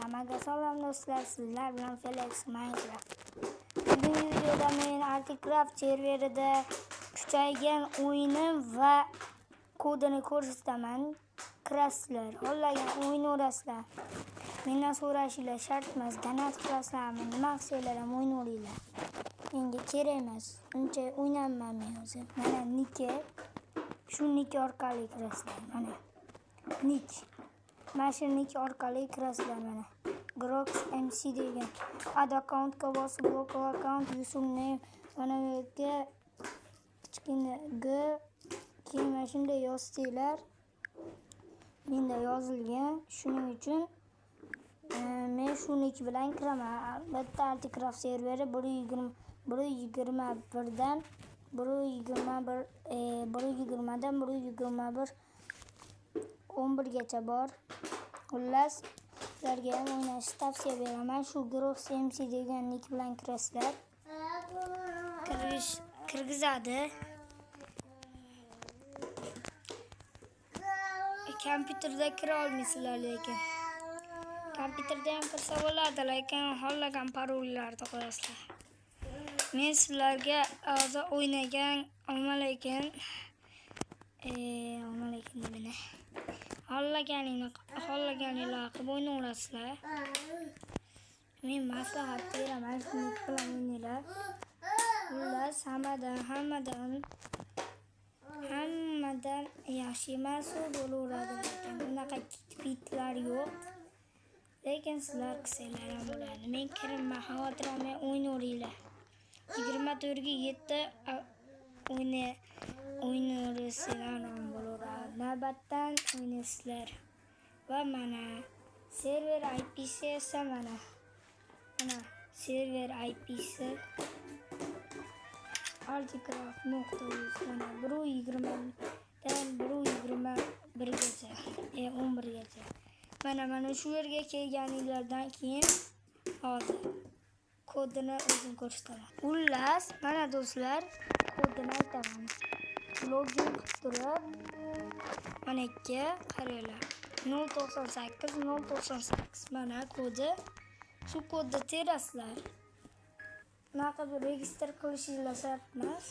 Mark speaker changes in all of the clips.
Speaker 1: Hammaga salom do'stlar, sizlar bilan Felix Minecraft. Bugungi videoda men Articraft serverida kuchaygan o'yinim va kodini ko'rsataman. Kirasizlar, xohlagan o'yin o'rasizlar. Mendan so'rashinglar shart emas, donat qilasizlarmi, nima qilsanglar ham o'yin o'ringlar. Menga kerak emas, uncha o'ynayman men o'zim. Mana niki, shu niki orqali kirasizlar, mana. Nik. Mana shu nik orqali kirasizlar mana. Grox MC degan. Add accountga bosib local account username mana bu yerga kichkina G keyin mana shunday yozsanglar. Menda yozilgan. Shuning uchun men shu nik bilan kiraman. Albatta Articraft serveri 1.21dan 11gacha bor. Xullas, sizlarga ham o'ynashni tavsiya beraman. Shu Grox MC degan nik bilan kirasizlar. Kirgizadi. Kompyuterda kira olmaysizlar lekin. Kompyuterda ham kirsa bo'ladi, lekin xohlagan parollarni qo'yasizlar. Men sizlarga hozir o'ynagan lekin nima? Xohlaganinglar qilib o'ynayverasizlar. Men maslahat beraman, shuni bilan o'ynanglar. Xullas, hammadan yaxshi emas bo'laveradi, lekin bunaqa bitlar yo'q. Lekin sizlar qilsanglar ham bo'ladi. Men kirimman, xavotir olmay o'ynayveringlar. 24ga 7 o'ynayversanglar ham bo'laveradi. Navbatdan o'ynaysizlar. Va mana server IP'si esa mana server IP'si Articraft.uz mana 1.20dan 1.21gacha 11gacha. Mana shu yerga kelganinglardan keyin hozir kodini o'zim ko'rsataman. Xullas, mana do'stlar, kodini aytaman. Login qilib turib, mana ikki qaranglar. 098 mana kodi. Shu kodni terasizlar. Bunaqa registr qilishinglar shart emas.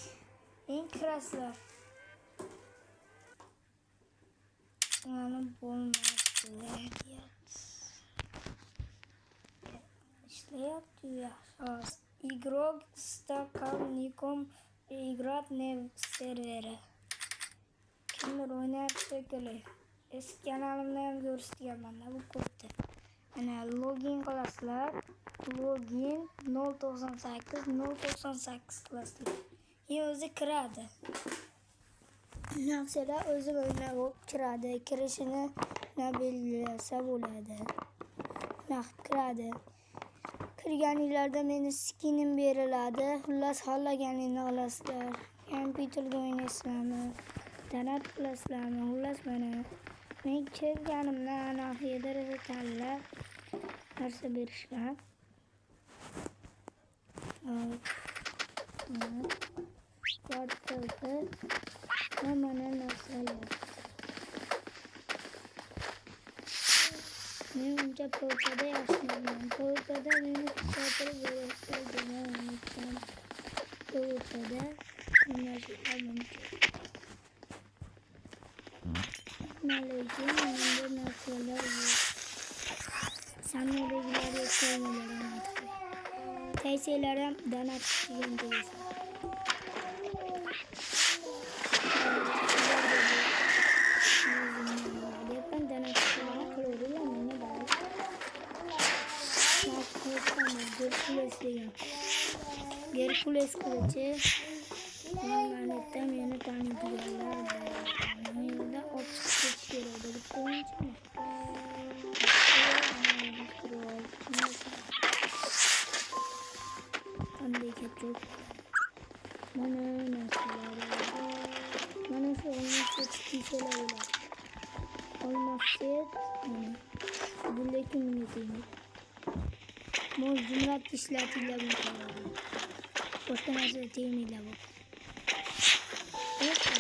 Speaker 1: Kirasizlar. Mana bo'lmaydi. Ishlayapti yaxshi. Игрок Stakalnikom играть не в serveri. Kimdir o'ynayapti shekilli. Eski kanalimda ham ko'rsatganman bu kodni. Mana login qilasizlar. Login 098 qilasizlar. O'zi kiradi. Naqshalar o'zi o'ynab kiradi. Kirishini belgilasa bo'ladi. Kiradi. Kirganinglarda meni skinim beriladi. Xullas, xohlaganingni olasizlar. Kompyuterda o'ynaysizlarmi? Donat qilasizlarmi? Xullas, mana men kirganimdan anaqa tanlab narsa berishgan. Portalda mana narsalar. Men uncha portada yashayman. Portada meni kuzatib berishgan. Portada nima mumkin. Lekin menda narsalar yo'q. Samimiliklar yo'q. Tayselar ham donat qilgan deysiz. Hercules kılıcı emanetten yeni tanıdılar. Burada optik seçiyordu. Bu koyunca mı? Andaki çok. Bana nasıl? Bana şu olmazsa çıkışlar olur. Olmazsa buradaki minitini. Mor cumhuriyet işletiyle bakıyorum. Boşta nasıl temiyle bak. Evet mi?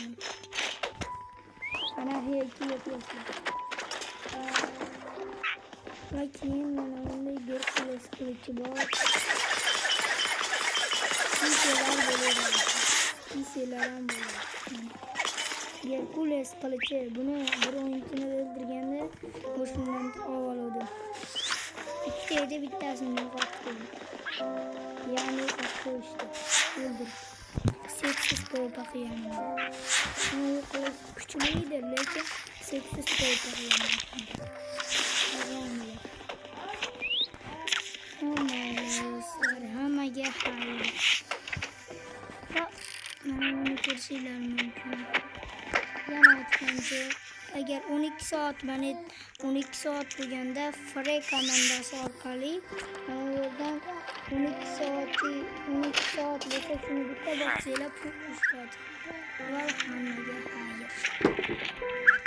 Speaker 1: Bana heyeti yapıyorsun. va keyin mana bunday Gerkules qilichi bor. Kiyselar bo'ladi. Kiyselar ham bo'ladi. Gerkules qilichi. Buni bir o'yinchini o'ldirganda o'shandan oldim. Ikkita edi, bittasini yo'qotdim. Ya'ni qo'yishdi. O'ldirdim. Seksiz polpa qilganman. Bu qilish kuchlidir, lekin seksiz polpa qilganman. Hammaga xayr. Mana buni ko'rishinglar mumkin. Yana aytgancha, agar 12 soat bo'lganda Frey komandasi orqali yerdan 12 soat bo'lsa shuni bitta boksanglar pul ishlatadi. Va hammaga xayr.